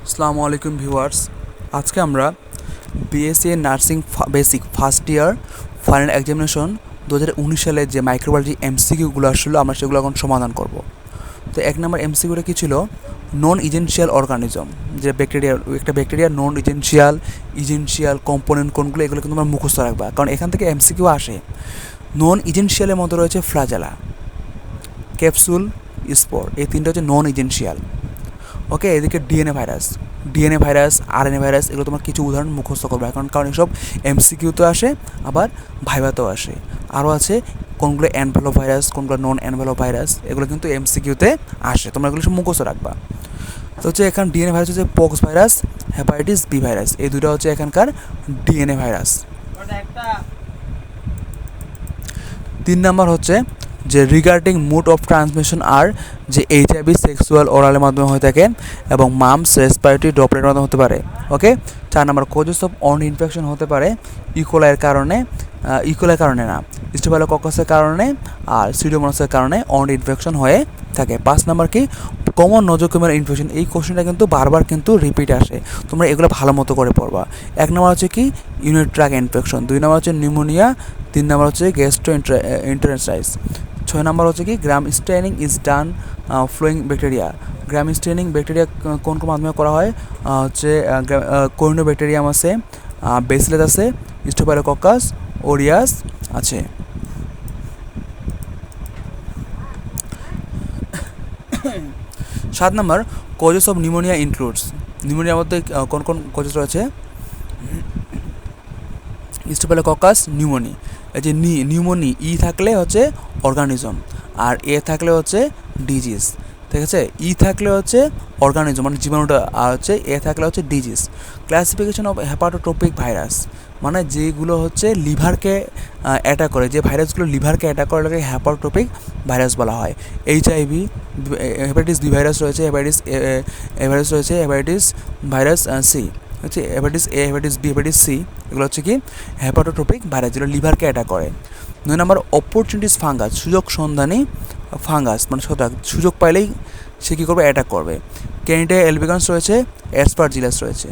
আসসালামু আলাইকুম ভিউয়ার্স। আজকে আমরা B.Sc nursing basic first year final examination 2019 সালে যে মাইক্রোবায়োলজি MCQগুলো আসলো আমরা সেগুলো এখন সমাধান করব। তো 1 নম্বর MCQটা কী ছিল? নন ইজেনশিয়াল অর্গানিজম, যে একটা ব্যাকটেরিয়া নন ইজেনশিয়াল কম্পোনেন্ট কোনগুলো, এগুলো কিন্তু তোমরা মুখস্থ রাখবা, কারণ এখান থেকে MCQ আসে। নন ইজেনশিয়ালের মধ্যে রয়েছে ফ্লাজেলা, ক্যাপসুল, স্পোর, এই তিনটা হচ্ছে নন ইজেনশিয়াল। ওকে, এদিকে ডিএনএ ভাইরাস, আরএনএ ভাইরাস, এগুলো তোমার কিছু উদাহরণ মুখস্থ করবে, কারণ এসব MCQতে আসে, আবার ভাইভাতেও আসে। আরও আছে কোনগুলো অ্যানভেলপ ভাইরাস, কোনগুলো নন অ্যানভেলপ ভাইরাস, এগুলো কিন্তু MCQতে আসে, তোমরা এগুলো সব মুখস্থ রাখবা। তো হচ্ছে এখানে ডিএনএ ভাইরাস হচ্ছে pox virus, hepatitis B virus, এই দুটো হচ্ছে এখানকার ডিএনএ ভাইরাস। 3 নাম্বার হচ্ছে যে রিগার্ডিং মোড অফ ট্রান্সমিশন আর যে HIV সেক্সুয়াল ওরালের মাধ্যমে হয়ে থাকে এবং মামস রেসপিরেটরি ড্রপলেটের মাধ্যমে হতে পারে। ওকে, 4 number causes of on infection হতে পারে ইকোলাইয়ের কারণে না, স্টেফিলোককাসের কারণে আর সিউডোমোনাসের কারণে অন ইনফেকশন হয়ে থাকে। 5 নাম্বার কি কমন নোজোকোমিয়াল ইনফেকশন, এই কোশ্চেনটা কিন্তু বারবার কিন্তু রিপিট আসে, তোমরা এগুলো ভালো মতো করে পড়বা। 1 নম্বর হচ্ছে কি ইউনিট ট্র্যাক ইনফেকশন, 2 নম্বর হচ্ছে নিউমোনিয়া, 3 নম্বর হচ্ছে গ্যাস্ট্রোএন্টারাইটিস, 6 নম্বর হচ্ছে কি gram staining is done flowing bacteria. Gram staining bacteria কোন মাধ্যমে করা হয়? হচ্ছে কোরিনোব্যাকটেরিয়াম আছে, বেসিলাস আছে, স্টেফিলোককাস ওরিয়াস আছে। 7 নম্বর কজেস অফ নিউমোনিয়া ইনক্লুডস, নিউমোনিয়ার মধ্যে কোন কোন কজেস রয়েছে? স্টেফিলোককাস নিউমোনি, এই যে নিউমোনি ই থাকলে হচ্ছে অর্গানিজম, আর এ থাকলে হচ্ছে ডিজিজ, ঠিক আছে? ই থাকলে হচ্ছে অর্গানিজম মানে জীবাণুটা, আর হচ্ছে এ থাকলে হচ্ছে ডিজিজ। ক্লাসিফিকেশন অফ হেপাটোট্রপিক ভাইরাস, মানে যেগুলো হচ্ছে লিভারকে অ্যাটাক করে, যে ভাইরাসগুলো লিভারকে অ্যাটাক করে ওটাকে হেপাটোট্রপিক ভাইরাস বলা হয়। HIV, হেপাটাইটিস বি ভাইরাস রয়েছে, হেপাটাইটিস ভাইরাস সি হচ্ছে hepatitis A, hepatitis B, hepatitis C, এগুলো হচ্ছে কি হেপাটোট্রপিক ভাইরাস, যেগুলো লিভারকে অ্যাটাক করে। 9 নম্বর অপরচুনিটিস ফাঙ্গাস, সুযোগ সন্ধানী ফাঙ্গাস, মানে সুযোগ পাইলেই সে কী করবে? অ্যাটাক করবে। ক্যানিডিয়া এলবিগান্স রয়েছে, অ্যাসপারজিলাস রয়েছে।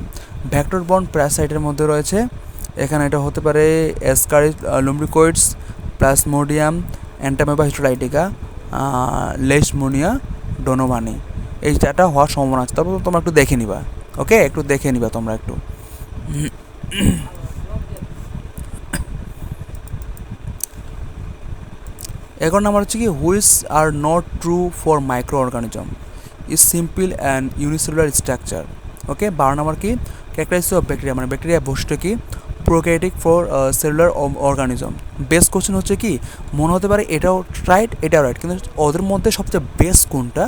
ভ্যাক্টর বর্ন প্যারাসাইটের মধ্যে রয়েছে, এখানে এটা হতে পারে অ্যাসকারিস লুম্ব্রিকয়েডস, প্লাজমোডিয়াম, অ্যান্টামেবা হিস্টোলাইটিকা, লেশমোনিয়া ডোনোভানি, এই চারটা হওয়ার সম্ভাবনা আছে। তারপর তোমরা একটু দেখে নিবা, ওকে, একটু দেখে নিবা তোমরা একটু। 11 নম্বর হচ্ছে কি which are not true for micro organism, is simple and unicellular structure. Okay, 12 নম্বর কি ক্যারেক্টারিস্টিক অফ ব্যাকটেরিয়া, মানে ব্যাকটেরিয়া বৈশিষ্ট্য কি prokaryotic for cellular organism. Best question হচ্ছে কি মনে হতে পারে এটাও রাইট, কিন্তু ওদের মধ্যে সবচেয়ে বেস্ট কোনটা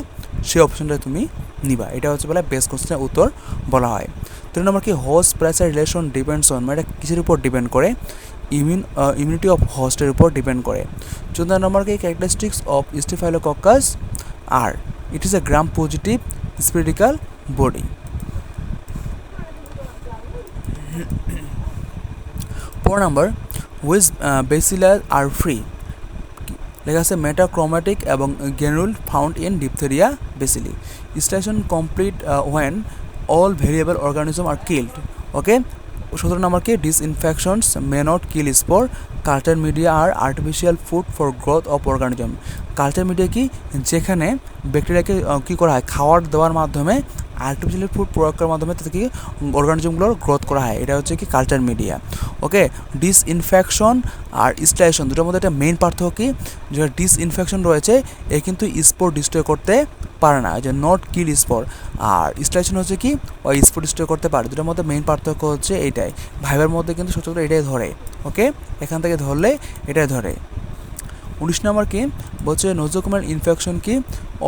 সেই অপশনটা তুমি নিবা, এটা হচ্ছে বলে বেস্ট কোশ্চেনের উত্তর বলা হয়। 3 নম্বর কি host pressure relation depends on, মানে এটা কিসের উপর ডিপেন্ড করে? ইমিউনিটি অফ হোস্টের উপর ডিপেন্ড করে। 14 নম্বর কি characteristics of staphylococcus are it is a gram positive spherical body. 4 নম্বর হুইচ বেসিলাস আর ফ্রি, লেখা আছে মেটাক্রোমাটিক এবং granule found in diphtheria bacilli. Station complete when all variable organism are killed. Okay, 17 নম্বর কি disinfections may not kill spore, culture media are artificial food for growth of organism. Culture media কি যেখানে ব্যাকটেরিয়াকে কী করা হয় খাওয়ার দেওয়ার মাধ্যমে, আর্টিফিশিয়াল ফুড প্রয়োগ করার মাধ্যমে তাতে কি অর্গানিজমগুলোর গ্রোথ করা হয়, এটা হচ্ছে কি কালচার মিডিয়া। ওকে, ডিসইনফেকশন আর স্টেশন দুটোর মধ্যে একটা মেইন পার্থক্য কি, যে ডিসইনফেকশন রয়েছে এ কিন্তু স্পোর ডিস্ট্রয় করতে পারে না, যে নট কিল স্পোর, আর স্টেশন হচ্ছে কি ওই স্পোর ডিস্ট্রয় করতে পারে। দুটোর মধ্যে মেইন পার্থক্য হচ্ছে এইটাই, ভাইবার মধ্যে কিন্তু সচরাচর এটাই ধরে। ওকে, এখান থেকে ধরলে এটাই ধরে। 19 নম্বর কি বলছে নোজোকোমিয়াল ইনফেকশন কি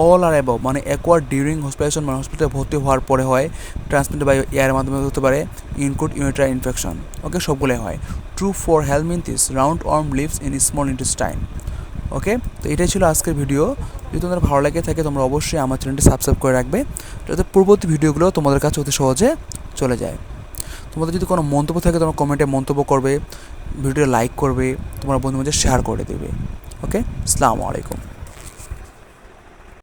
অল আর অ্যাবভ, মানে অ্যাকোয়ার্ড ডিউরিং হসপিটালাইজেশন, মানে হসপিটালে ভর্তি হওয়ার পরে হয়, ট্রান্সমিটেড বাই এয়ারের মাধ্যমে হতে পারে, ইনক্লুড ইউনিটারি ইনফেকশন। ওকে, সবগুলোই হয়। True for helminthes, round worm lives in small intestine. Okay, তো এটাই ছিল আজকের ভিডিও। যদি তোমাদের ভালো লাগে থাকে তোমরা অবশ্যই আমার চ্যানেলটি সাবস্ক্রাইব করে রাখবে, যাতে পূর্ববর্তী ভিডিওগুলো তোমাদের কাছে অতি সহজে চলে যায়। তোমাদের যদি কোনো মন্তব্য থাকে তোমরা কমেন্টে মন্তব্য করবে, ভিডিওটা লাইক করবে, তোমার বন্ধুদের মধ্যে শেয়ার করে দেবে। ওকে, আসসালামু আলাইকুম।